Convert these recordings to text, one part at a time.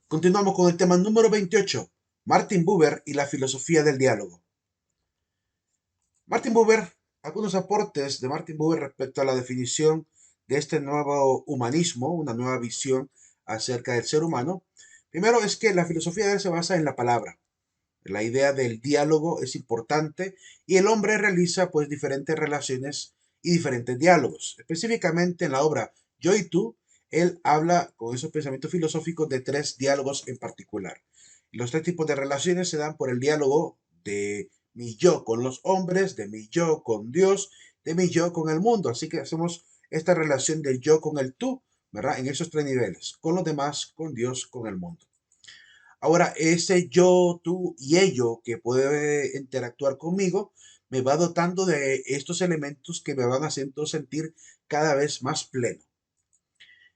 Continuamos con el tema número 28, Martin Buber y la filosofía del diálogo. Martin Buber, algunos aportes de Martin Buber respecto a la definición de este nuevo humanismo, una nueva visión acerca del ser humano. Primero es que la filosofía de él se basa en la palabra. La idea del diálogo es importante y el hombre realiza pues diferentes relaciones y diferentes diálogos. Específicamente en la obra Yo y tú, él habla con esos pensamientos filosóficos de tres diálogos en particular. Los tres tipos de relaciones se dan por el diálogo de mi yo con los hombres, de mi yo con Dios, de mi yo con el mundo. Así que hacemos esta relación del yo con el tú, ¿verdad? En esos tres niveles, con los demás, con Dios, con el mundo. Ahora, ese yo, tú y ello que puede interactuar conmigo, me va dotando de estos elementos que me van haciendo sentir cada vez más pleno.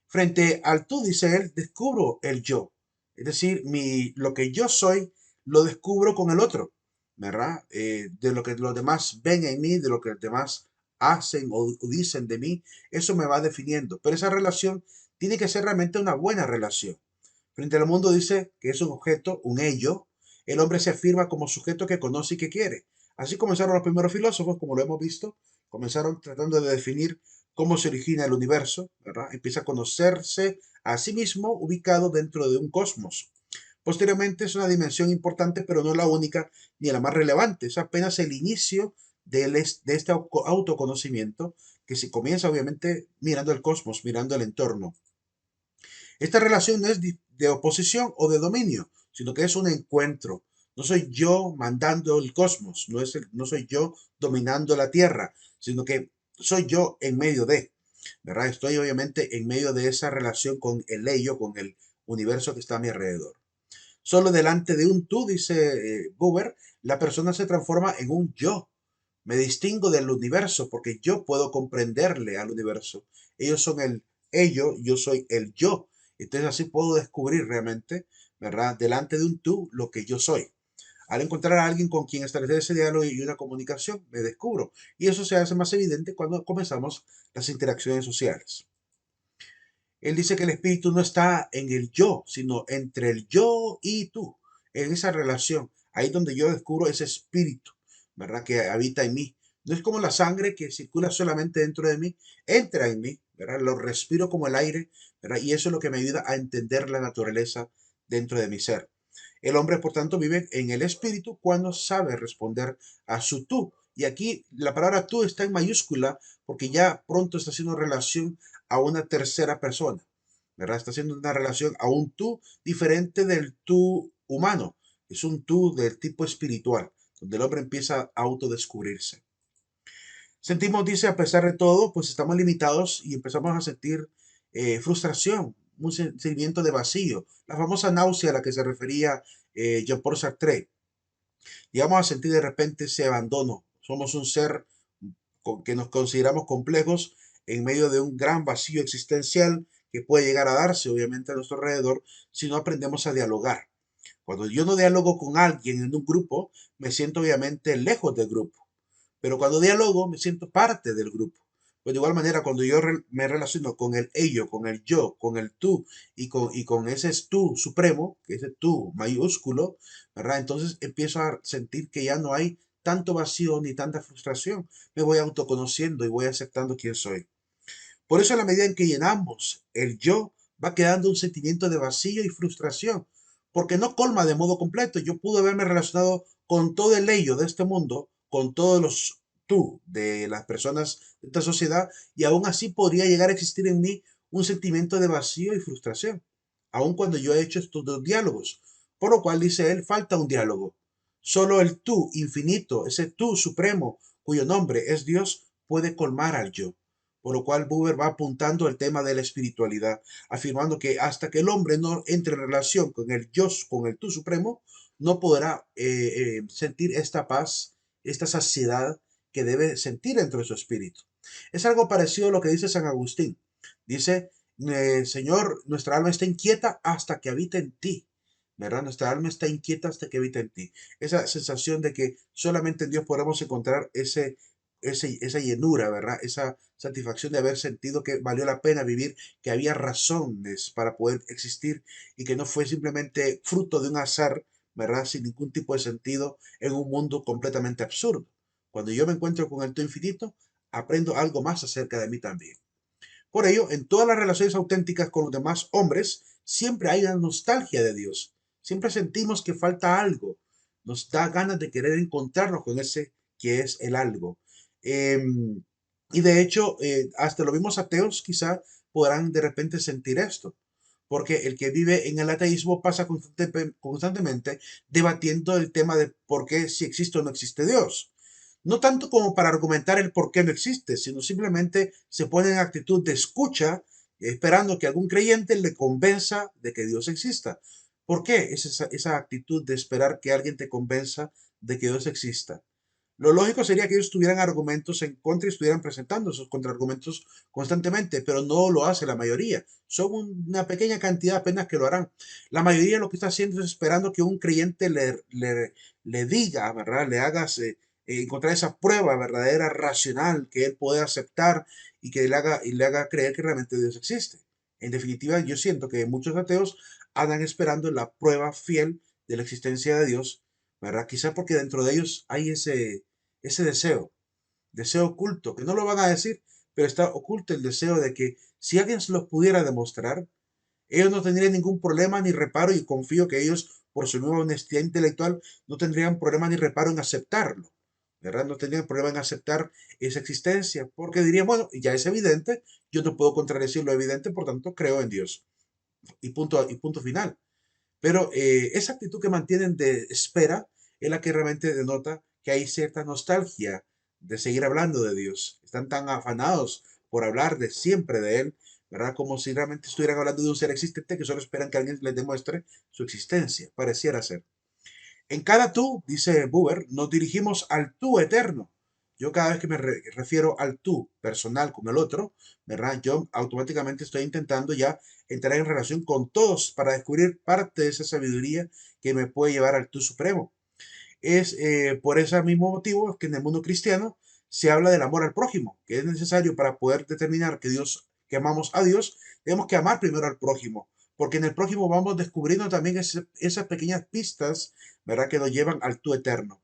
Frente al tú, dice él, descubro el yo. Es decir, lo que yo soy, lo descubro con el otro, ¿verdad? De lo que los demás ven en mí, de lo que los demás hacen o dicen de mí, eso me va definiendo. Pero esa relación tiene que ser realmente una buena relación. Frente al mundo dice que es un objeto, un ello. El hombre se afirma como sujeto que conoce y que quiere. Así comenzaron los primeros filósofos, como lo hemos visto. Comenzaron tratando de definir cómo se origina el universo, ¿verdad? Empieza a conocerse a sí mismo ubicado dentro de un cosmos. Posteriormente es una dimensión importante, pero no la única ni la más relevante. Es apenas el inicio de este autoconocimiento que se comienza obviamente mirando el cosmos, mirando el entorno. Esta relación no es de oposición o de dominio, sino que es un encuentro. No soy yo mandando el cosmos, no soy yo dominando la Tierra, sino que soy yo en medio de, ¿verdad? Estoy obviamente en medio de esa relación con el ello, con el universo que está a mi alrededor. Solo delante de un tú, dice Buber, la persona se transforma en un yo. Me distingo del universo porque yo puedo comprenderle al universo. Ellos son el ello, yo soy el yo. Entonces así puedo descubrir realmente, ¿verdad? Delante de un tú lo que yo soy. Al encontrar a alguien con quien establecer ese diálogo y una comunicación, me descubro. Y eso se hace más evidente cuando comenzamos las interacciones sociales. Él dice que el espíritu no está en el yo, sino entre el yo y tú, en esa relación. Ahí es donde yo descubro ese espíritu, ¿verdad? Que habita en mí. No es como la sangre que circula solamente dentro de mí, entra en mí, ¿verdad? Lo respiro como el aire, ¿verdad? Y eso es lo que me ayuda a entender la naturaleza dentro de mi ser. El hombre, por tanto, vive en el espíritu cuando sabe responder a su tú. Y aquí la palabra tú está en mayúscula porque ya pronto está haciendo relación a una tercera persona, ¿verdad? Está haciendo una relación a un tú diferente del tú humano. Es un tú del tipo espiritual, donde el hombre empieza a autodescubrirse. Sentimos, dice, a pesar de todo, pues estamos limitados y empezamos a sentir frustración, un sentimiento de vacío, la famosa náusea a la que se refería Jean-Paul Sartre. Llegamos a sentir de repente ese abandono. Somos un ser que nos consideramos complejos en medio de un gran vacío existencial que puede llegar a darse obviamente a nuestro alrededor si no aprendemos a dialogar. Cuando yo no dialogo con alguien en un grupo, me siento obviamente lejos del grupo, pero cuando dialogo me siento parte del grupo. Pues de igual manera, cuando yo me relaciono con el ello, con el yo, con el tú y con ese tú supremo, que es el tú mayúsculo, ¿verdad? Entonces empiezo a sentir que ya no hay tanto vacío ni tanta frustración. Me voy autoconociendo y voy aceptando quién soy. Por eso, a la medida en que llenamos el yo, va quedando un sentimiento de vacío y frustración, porque no colma de modo completo. Yo pude haberme relacionado con todo el ello de este mundo, con todos los tú de las personas de esta sociedad, y aún así podría llegar a existir en mí un sentimiento de vacío y frustración, aun cuando yo he hecho estos dos diálogos. Por lo cual, dice él, falta un diálogo. Solo el tú infinito, ese tú supremo, cuyo nombre es Dios, puede colmar al yo. Por lo cual Buber va apuntando el tema de la espiritualidad, afirmando que hasta que el hombre no entre en relación con el yo, con el tú supremo, no podrá sentir esta paz, esta saciedad que debe sentir dentro de su espíritu. Es algo parecido a lo que dice San Agustín. Dice, Señor, nuestra alma está inquieta hasta que habita en ti. ¿Verdad? Nuestra alma está inquieta hasta que habita en ti. Esa sensación de que solamente en Dios podemos encontrar ese esa llenura, ¿verdad? Esa satisfacción de haber sentido que valió la pena vivir, que había razones para poder existir y que no fue simplemente fruto de un azar, ¿verdad? Sin ningún tipo de sentido en un mundo completamente absurdo. Cuando yo me encuentro con el todo infinito, aprendo algo más acerca de mí también. Por ello, en todas las relaciones auténticas con los demás hombres, siempre hay una nostalgia de Dios. Siempre sentimos que falta algo. Nos da ganas de querer encontrarnos con ese que es el algo. Y de hecho, hasta los mismos ateos quizá podrán de repente sentir esto. Porque el que vive en el ateísmo pasa constantemente debatiendo el tema de por qué si existe o no existe Dios. No tanto como para argumentar el por qué no existe, sino simplemente se pone en actitud de escucha, esperando que algún creyente le convenza de que Dios exista. ¿Por qué es esa actitud de esperar que alguien te convenza de que Dios exista? Lo lógico sería que ellos tuvieran argumentos en contra y estuvieran presentando esos contraargumentos constantemente, pero no lo hace la mayoría. Son una pequeña cantidad apenas que lo harán. La mayoría lo que está haciendo es esperando que un creyente le diga, ¿verdad? Le hagas encontrar esa prueba verdadera, racional, que él puede aceptar y le haga creer que realmente Dios existe. En definitiva, yo siento que muchos ateos andan esperando la prueba fiel de la existencia de Dios, ¿verdad? Quizá porque dentro de ellos hay ese deseo oculto, que no lo van a decir, pero está oculto el deseo de que si alguien se los pudiera demostrar, ellos no tendrían ningún problema ni reparo y confío que ellos, por su nueva honestidad intelectual, no tendrían problema ni reparo en aceptarlo, ¿verdad? No tendrían problema en aceptar esa existencia, porque dirían, bueno, ya es evidente, yo no puedo contradecir lo evidente, por tanto creo en Dios. Y punto final. Pero esa actitud que mantienen de espera es la que realmente denota que hay cierta nostalgia de seguir hablando de Dios. Están tan afanados por hablar de siempre de Él, ¿verdad? Como si realmente estuvieran hablando de un ser existente que solo esperan que alguien les demuestre su existencia. Pareciera ser. En cada tú, dice Buber, nos dirigimos al tú eterno. Yo cada vez que me refiero al tú personal con el otro, ¿verdad? Yo automáticamente estoy intentando ya entrar en relación con todos para descubrir parte de esa sabiduría que me puede llevar al tú supremo. Es por ese mismo motivo que en el mundo cristiano se habla del amor al prójimo, que es necesario para poder determinar que amamos a Dios, tenemos que amar primero al prójimo, porque en el prójimo vamos descubriendo también esas pequeñas pistas, ¿verdad?, que nos llevan al tú eterno.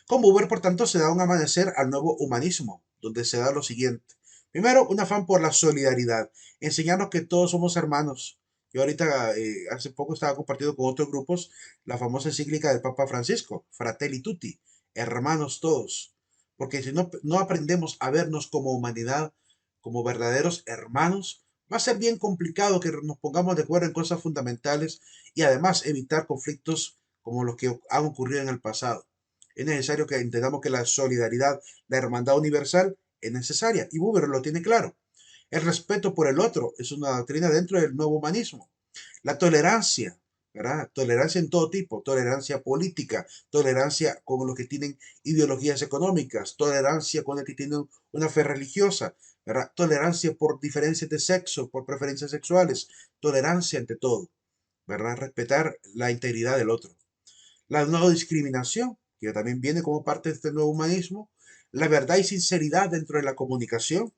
Con Buber, por tanto, se da un amanecer al nuevo humanismo, donde se da lo siguiente. Primero, un afán por la solidaridad, enseñarnos que todos somos hermanos. Yo ahorita, hace poco estaba compartiendo con otros grupos la famosa encíclica del Papa Francisco, Fratelli Tutti, hermanos todos. Porque si no aprendemos a vernos como humanidad, como verdaderos hermanos, va a ser bien complicado que nos pongamos de acuerdo en cosas fundamentales y además evitar conflictos como los que han ocurrido en el pasado. Es necesario que entendamos que la solidaridad, la hermandad universal es necesaria y Buber lo tiene claro. El respeto por el otro es una doctrina dentro del nuevo humanismo. La tolerancia, ¿verdad? Tolerancia en todo tipo, tolerancia política, tolerancia con los que tienen ideologías económicas, tolerancia con los que tienen una fe religiosa, ¿verdad? Tolerancia por diferencias de sexo, por preferencias sexuales, tolerancia ante todo, ¿verdad? Respetar la integridad del otro. La no discriminación, que también viene como parte de este nuevo humanismo, la verdad y sinceridad dentro de la comunicación,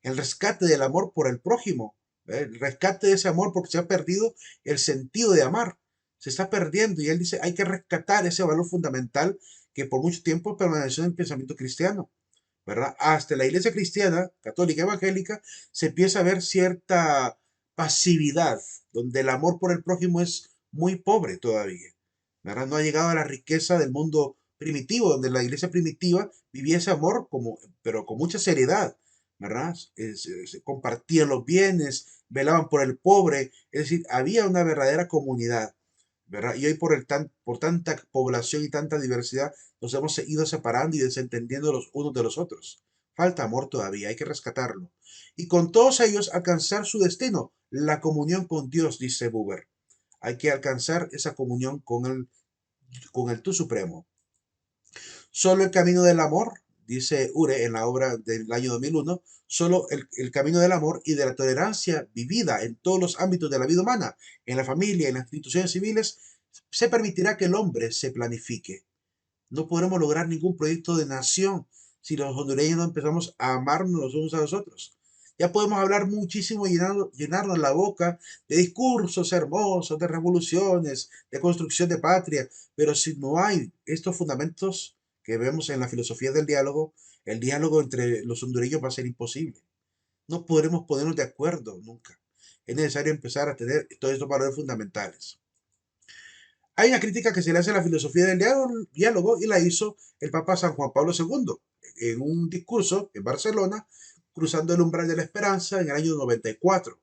el rescate del amor por el prójimo, el rescate de ese amor porque se ha perdido el sentido de amar, se está perdiendo y él dice hay que rescatar ese valor fundamental que por mucho tiempo permaneció en el pensamiento cristiano, ¿verdad? Hasta la iglesia cristiana, católica, evangélica, se empieza a ver cierta pasividad, donde el amor por el prójimo es muy pobre todavía, ¿verdad? No ha llegado a la riqueza del mundo primitivo, donde la iglesia primitiva vivía ese amor como, pero con mucha seriedad, ¿verdad? Se compartían los bienes, velaban por el pobre, es decir, había una verdadera comunidad, ¿verdad? Y hoy por tanta población y tanta diversidad nos hemos ido separando y desentendiendo los unos de los otros. Falta amor todavía, hay que rescatarlo. Y con todos ellos alcanzar su destino, la comunión con Dios, dice Buber. Hay que alcanzar esa comunión con el Tú Supremo. Solo el camino del amor, dice Ure en la obra del año 2001, solo el camino del amor y de la tolerancia vivida en todos los ámbitos de la vida humana, en la familia, en las instituciones civiles, se permitirá que el hombre se planifique. No podremos lograr ningún proyecto de nación si los hondureños no empezamos a amarnos los unos a los otros? Ya podemos hablar muchísimo y llenarnos la boca de discursos hermosos, de revoluciones, de construcción de patria, pero si no hay estos fundamentos que vemos en la filosofía del diálogo, el diálogo entre los hondureños va a ser imposible. No podremos ponernos de acuerdo nunca. Es necesario empezar a tener todos estos valores fundamentales. Hay una crítica que se le hace a la filosofía del diálogo y la hizo el Papa San Juan Pablo II en un discurso en Barcelona, cruzando el umbral de la esperanza en el año 94.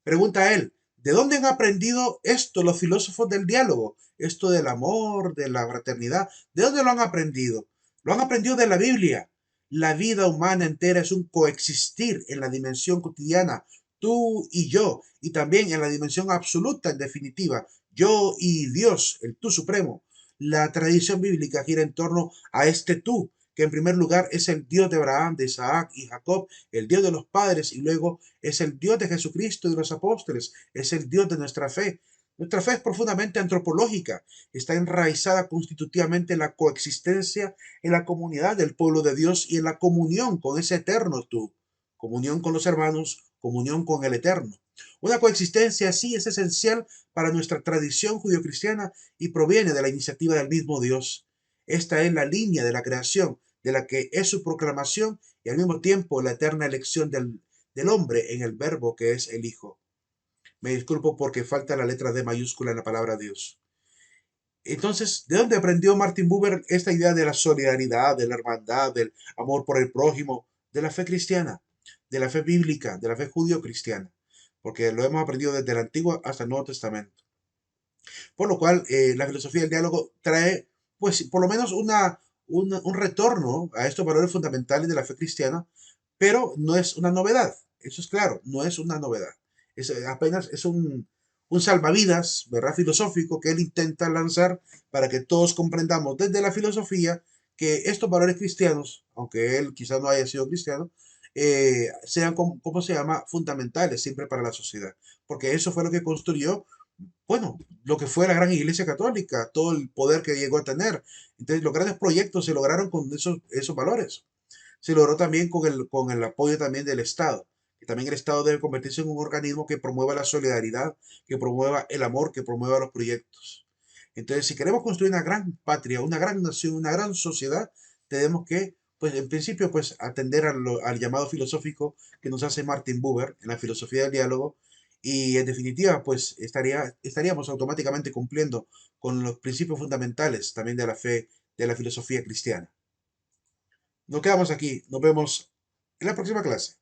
Pregunta a él, ¿de dónde han aprendido esto los filósofos del diálogo? Esto del amor, de la fraternidad, ¿de dónde lo han aprendido? Lo han aprendido de la Biblia. La vida humana entera es un coexistir en la dimensión cotidiana, tú y yo, y también en la dimensión absoluta, en definitiva, yo y Dios, el tú supremo. La tradición bíblica gira en torno a este tú, que en primer lugar es el Dios de Abraham, de Isaac y Jacob, el Dios de los padres, y luego es el Dios de Jesucristo y de los apóstoles, es el Dios de nuestra fe. Nuestra fe es profundamente antropológica, está enraizada constitutivamente en la coexistencia, en la comunidad del pueblo de Dios y en la comunión con ese eterno tú, comunión con los hermanos, comunión con el eterno. Una coexistencia así es esencial para nuestra tradición judio-cristiana y proviene de la iniciativa del mismo Dios. Esta es la línea de la creación, de la que es su proclamación y al mismo tiempo la eterna elección del hombre en el verbo que es el Hijo. Me disculpo porque falta la letra D mayúscula en la palabra Dios. Entonces, ¿de dónde aprendió Martin Buber esta idea de la solidaridad, de la hermandad, del amor por el prójimo? De la fe cristiana, de la fe bíblica, de la fe judío-cristiana, porque lo hemos aprendido desde el Antiguo hasta el Nuevo Testamento. Por lo cual, la filosofía del diálogo trae, pues, por lo menos un retorno a estos valores fundamentales de la fe cristiana, pero no es una novedad. Eso es claro, no es una novedad. Apenas es un salvavidas, ¿verdad? Filosófico que él intenta lanzar para que todos comprendamos desde la filosofía que estos valores cristianos, aunque él quizás no haya sido cristiano, sean, como se llama, fundamentales siempre para la sociedad. Porque eso fue lo que construyó, bueno, lo que fue la gran Iglesia Católica, todo el poder que llegó a tener. Entonces, los grandes proyectos se lograron con esos valores. Se logró también con el apoyo también del Estado. Que también el Estado debe convertirse en un organismo que promueva la solidaridad, que promueva el amor, que promueva los proyectos. Entonces, si queremos construir una gran patria, una gran nación, una gran sociedad, tenemos que, pues, en principio, pues, atender al llamado filosófico que nos hace Martin Buber en la filosofía del diálogo, y en definitiva, pues, estaríamos automáticamente cumpliendo con los principios fundamentales también de la fe, de la filosofía cristiana. Nos quedamos aquí, nos vemos en la próxima clase.